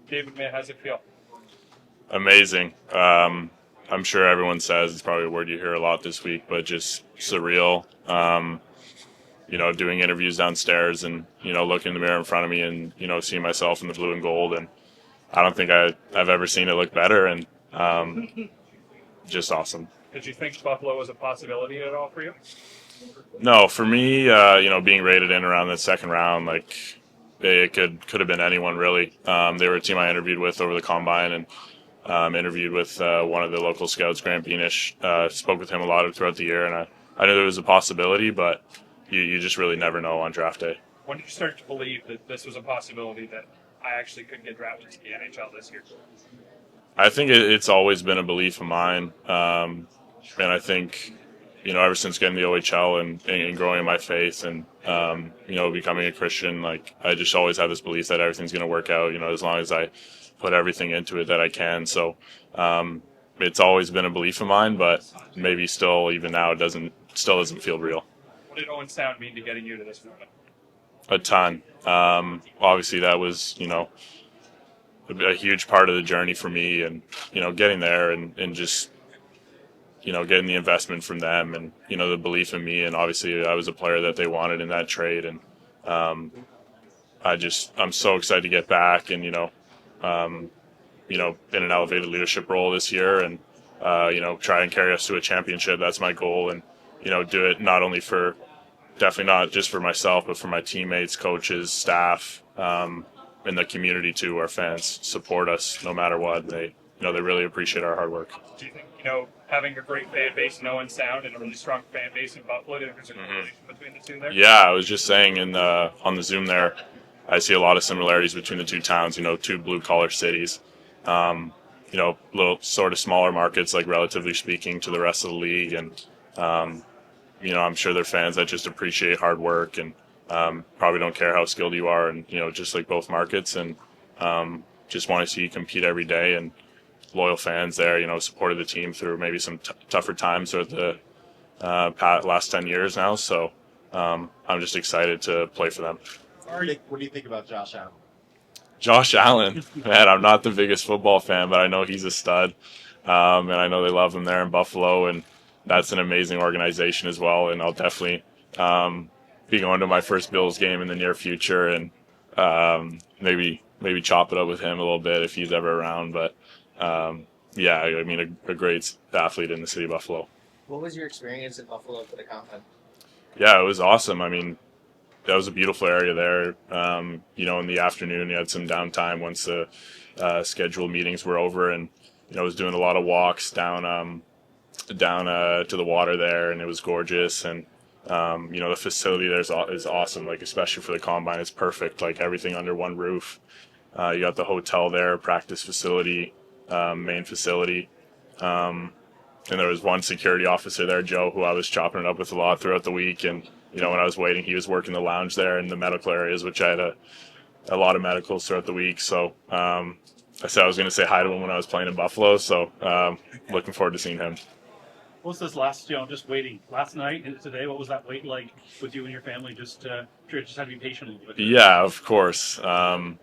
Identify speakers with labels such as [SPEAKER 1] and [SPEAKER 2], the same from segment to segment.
[SPEAKER 1] David, man, how's it feel?
[SPEAKER 2] Amazing. I'm sure everyone says it's probably a word you hear a lot this week, but just surreal. Doing interviews downstairs and, looking in the mirror in front of me and, seeing myself in the blue and gold. And I don't think I've ever seen it look better, and just awesome.
[SPEAKER 1] Did you think Buffalo was a possibility at all for you?
[SPEAKER 2] No, for me, being rated in around the second round, like it could have been anyone really. They were a team I interviewed with over the combine, and interviewed with one of the local scouts, Grant Beanish. Spoke with him a lot throughout the year, and I knew there was a possibility, but you just really never know on draft day.
[SPEAKER 1] When did you start to believe that this was a possibility that I actually could get drafted to the NHL this year?
[SPEAKER 2] I think it's always been a belief of mine, and I think ever since getting the OHL and growing in my faith and becoming a Christian, like I just always have this belief that everything's going to work out. As long as I put everything into it that I can. So it's always been a belief of mine, but maybe still even now it still doesn't feel real.
[SPEAKER 1] What did Owen Sound mean to getting you to this moment?
[SPEAKER 2] A ton. Obviously that was a huge part of the journey for me, and getting there and just getting the investment from them and the belief in me, and obviously I was a player that they wanted in that trade, and I'm so excited to get back and in an elevated leadership role this year, and try and carry us to a championship. That's my goal, and do it definitely not just for myself, but for my teammates, coaches, staff, and the community too. Our fans support us no matter what. They really appreciate our hard work.
[SPEAKER 1] Do you think having a great fan base in Owen Sound and a really strong fan base in Buffalo, do you think there's a correlation between the two there?
[SPEAKER 2] Yeah, I was just saying on the Zoom there, I see a lot of similarities between the two towns. Two blue collar cities. Little sort of smaller markets, like relatively speaking to the rest of the league, and I'm sure they're fans that just appreciate hard work and probably don't care how skilled you are, and just like both markets, and just want to see you compete every day, and loyal fans there, supported the team through maybe some tougher times throughout the last 10 years now. So I'm just excited to play for them.
[SPEAKER 3] What do you think about Josh Allen?
[SPEAKER 2] Josh Allen, man, I'm not the biggest football fan, but I know he's a stud, and I know they love him there in Buffalo, and that's an amazing organization as well. And I'll definitely be going to my first Bills game in the near future, and maybe chop it up with him a little bit if he's ever around. But yeah, I mean, a great athlete in the city of Buffalo.
[SPEAKER 3] What was your experience in Buffalo for the combine?
[SPEAKER 2] Yeah, it was awesome. I mean, that was a beautiful area there. In the afternoon, you had some downtime once the scheduled meetings were over, and I was doing a lot of walks down to the water there, and it was gorgeous. And the facility there is awesome. Like, especially for the combine, it's perfect. Like, everything under one roof. You got the hotel there, practice facility, main facility. And there was one security officer there, Joe, who I was chopping it up with a lot throughout the week. And when I was waiting, he was working the lounge there in the medical areas, which I had a lot of medicals throughout the week. So I said I was going to say hi to him when I was playing in Buffalo. So looking forward to seeing him.
[SPEAKER 1] What was this just waiting last night and today? What was that wait like with you and your family? Just had to be patient a little bit.
[SPEAKER 2] Yeah, of course. And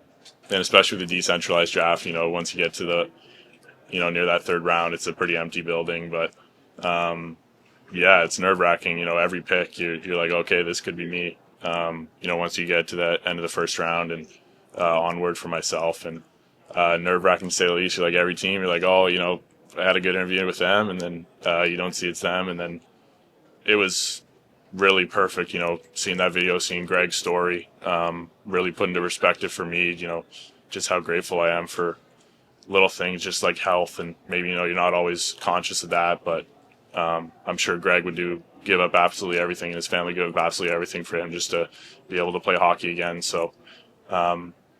[SPEAKER 2] especially with the decentralized draft, once you get to the, near that third round, it's a pretty empty building. But yeah, it's nerve wracking. Every pick, you're like, okay, this could be me. Once you get to the end of the first round and onward for myself, and nerve wracking to say the least. You're like, every team, you're like, oh, I had a good interview with them, and then you don't see it's them, and then it was really perfect. Seeing that video, seeing Greg's story, really put into perspective for me. Just how grateful I am for little things, just like health, and maybe you're not always conscious of that, but I'm sure Greg would give up absolutely everything, and his family give up absolutely everything for him just to be able to play hockey again. So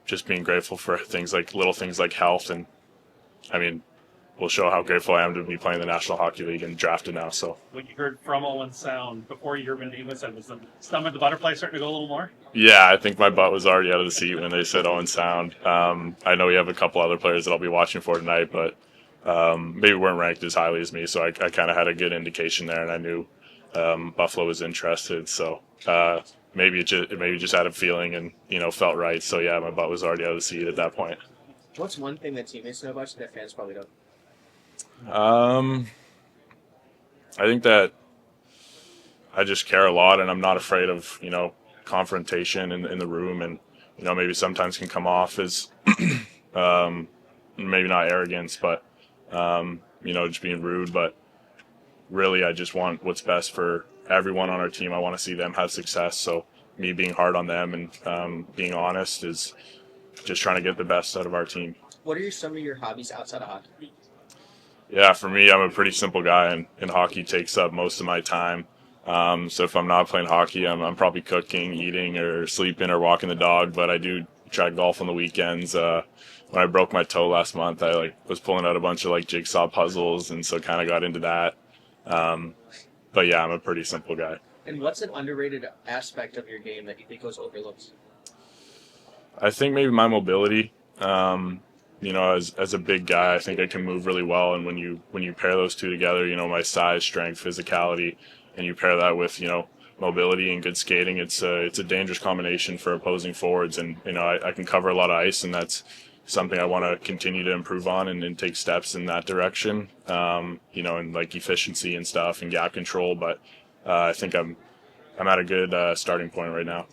[SPEAKER 2] just being grateful for little things like health, and I mean, will show how grateful I am to be playing the National Hockey League and drafted now. So
[SPEAKER 1] when you heard from Owen Sound before you heard name was said, was the stomach, the butterfly starting to go a little more?
[SPEAKER 2] Yeah, I think my butt was already out of the seat when they said Owen Sound. I know we have a couple other players that I'll be watching for tonight, but maybe weren't ranked as highly as me, so I kind of had a good indication there, and I knew Buffalo was interested. So maybe just had a feeling and felt right. So yeah, my butt was already out of the seat at that point.
[SPEAKER 3] What's one thing that teammates know about you that fans probably don't?
[SPEAKER 2] I think that I just care a lot, and I'm not afraid of confrontation in the room, and maybe sometimes can come off as maybe not arrogance, but just being rude. But really, I just want what's best for everyone on our team. I want to see them have success. So me being hard on them and being honest is just trying to get the best out of our team.
[SPEAKER 3] What are some of your hobbies outside of hockey?
[SPEAKER 2] Yeah, for me, I'm a pretty simple guy, and hockey takes up most of my time. So if I'm not playing hockey, I'm probably cooking, eating, or sleeping, or walking the dog. But I do try golf on the weekends. When I broke my toe last month, I was pulling out a bunch of jigsaw puzzles, and so kind of got into that. But yeah, I'm a pretty simple guy.
[SPEAKER 3] And what's an underrated aspect of your game that you think goes overlooked?
[SPEAKER 2] I think maybe my mobility. As a big guy, I think I can move really well, and when you pair those two together, my size, strength, physicality, and you pair that with mobility and good skating, it's a dangerous combination for opposing forwards. And I can cover a lot of ice, and that's something I want to continue to improve on and take steps in that direction. And efficiency and stuff and gap control, but I think I'm at a good starting point right now.